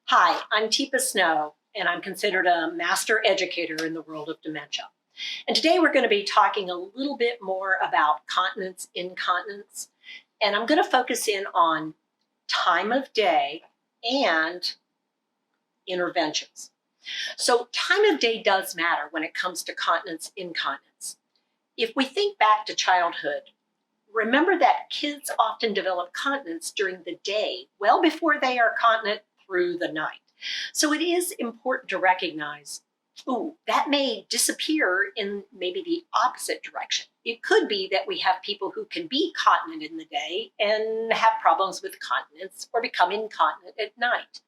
Hi, I'm Teepa Snow, and I'm considered a master educator in the world of dementia. And today we're going to be talking a little bit more about continence, incontinence, and I'm going to focus in on time of day and interventions. So time of day does matter when it comes to continence, incontinence. If we think back to childhood, remember that kids often develop continence during the day, well before they are continent through the night. So it is important to recognize, that may disappear in maybe the opposite direction. It could be that we have people who can be continent in the day and have problems with continence or become incontinent at night.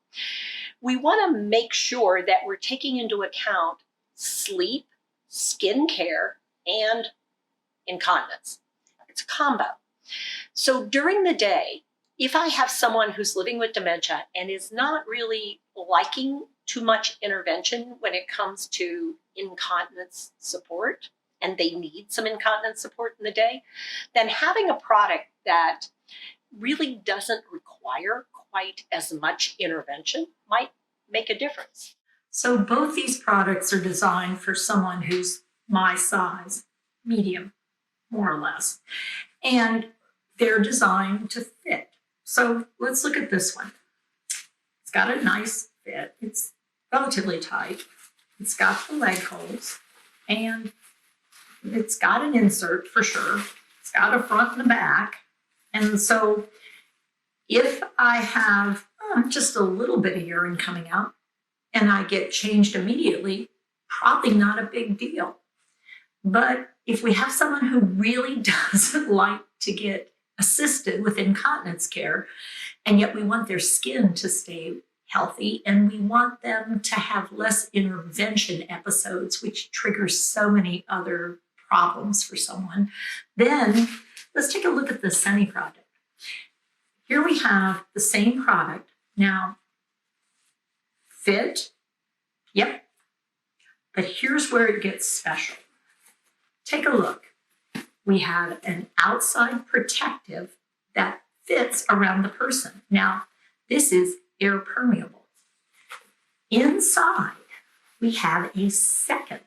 We want to make sure that we're taking into account sleep, skin care, and incontinence. It's a combo. So during the day, if I have someone who's living with dementia and is not really liking too much intervention when it comes to incontinence support, and they need some incontinence support in the day, then having a product that really doesn't require quite as much intervention might make a difference. So both these products are designed for someone who's my size, medium, more or less, and they're designed to fit. So let's look at this one. It's got a nice fit. It's relatively tight. It's got the leg holes, and it's got an insert for sure. It's got a front and a back. And so if I have just a little bit of urine coming out and I get changed immediately, probably not a big deal. But if we have someone who really doesn't like to get assisted with incontinence care, and yet we want their skin to stay healthy and we want them to have less intervention episodes, which triggers so many other problems for someone, then let's take a look at the Seni product. Here we have the same product. Now, fit, yep, but here's where it gets special. Take a look. We have an outside protective that fits around the person. Now, this is air permeable. Inside, we have a second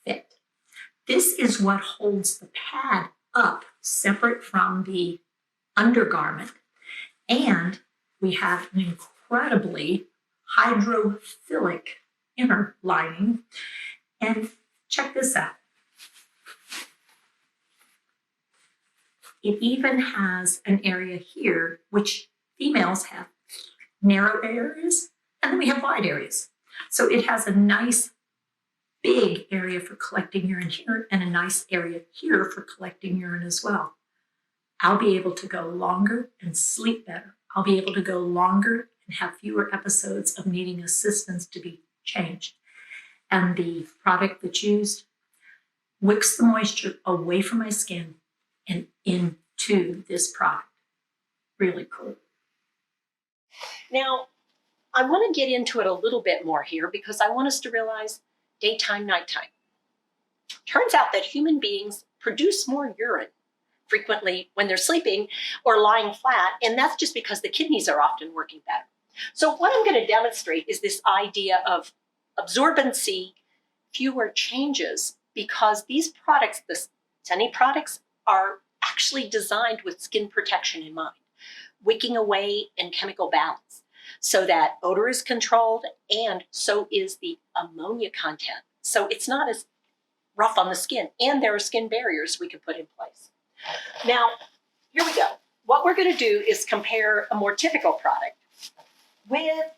fit. This is what holds the pad up separate from the undergarment. And we have an incredibly hydrophilic inner lining. And check this out. It even has an area here, which females have narrow areas, and then we have wide areas. So it has a nice big area for collecting urine here and a nice area here for collecting urine as well. I'll be able to go longer and sleep better. I'll be able to go longer and have fewer episodes of needing assistance to be changed. And the product that's used wicks the moisture away from my skin and into this product. Really cool. Now, I want to get into it a little bit more here because I want us to realize daytime, nighttime. Turns out that human beings produce more urine frequently when they're sleeping or lying flat, and that's just because the kidneys are often working better. So what I'm going to demonstrate is this idea of absorbency, fewer changes, because these products, the Seni products, are actually designed with skin protection in mind, wicking away and chemical balance, so that odor is controlled and so is the ammonia content. So it's not as rough on the skin, and there are skin barriers we can put in place. Now, here we go. What we're going to do is compare a more typical product with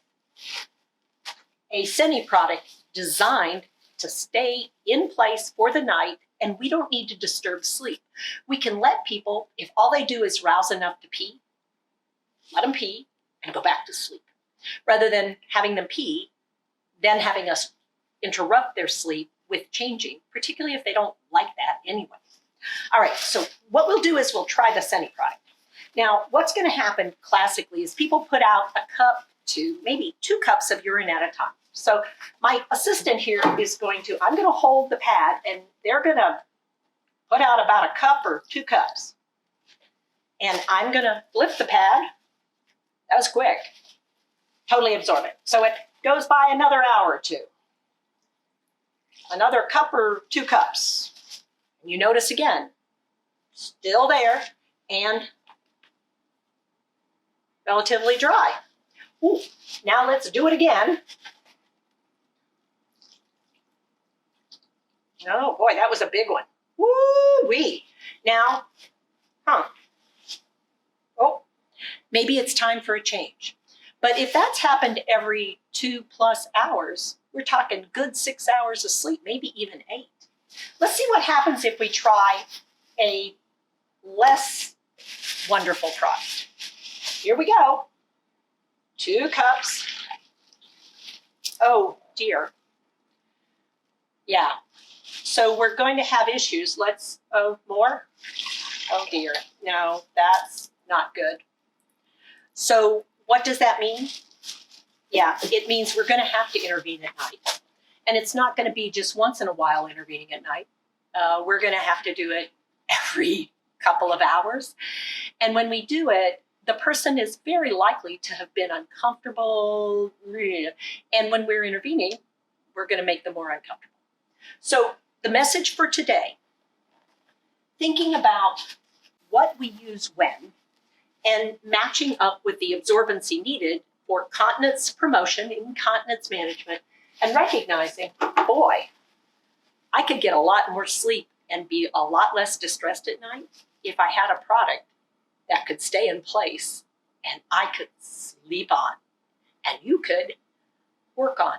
a Seni product designed to stay in place for the night, and we don't need to disturb sleep. We can let people, if all they do is rouse enough to pee, let them pee and go back to sleep, rather than having them pee, then having us interrupt their sleep with changing, particularly if they don't like that anyway. All right, so what we'll do is we'll try the Seni product. Now, what's going to happen classically is people put out a cup to maybe 2 cups of urine at a time. So my assistant here is I'm going to hold the pad, and they're going to put out about a cup or 2 cups. And I'm gonna lift the pad. That was quick. Totally absorbent. So it goes by another hour or two. Another cup or 2 cups. And you notice again, still there and relatively dry. Ooh, now let's do it again. Oh boy, that was a big one. Woo-wee. Now, oh, maybe it's time for a change. But if that's happened every 2+ hours, we're talking good 6 hours of sleep, maybe even 8. Let's see what happens if we try a less wonderful product. Here we go. 2 cups. Oh dear. Yeah. So we're going to have issues. More? Oh dear. No, that's not good. So what does that mean? Yeah, it means we're going to have to intervene at night. And it's not going to be just once in a while intervening at night. We're going to have to do it every couple of hours. And when we do it, the person is very likely to have been uncomfortable. And when we're intervening, we're going to make them more uncomfortable. So the message for today, thinking about what we use when and matching up with the absorbency needed for continence promotion, incontinence management, and recognizing, boy, I could get a lot more sleep and be a lot less distressed at night if I had a product that could stay in place and I could sleep on and you could work on.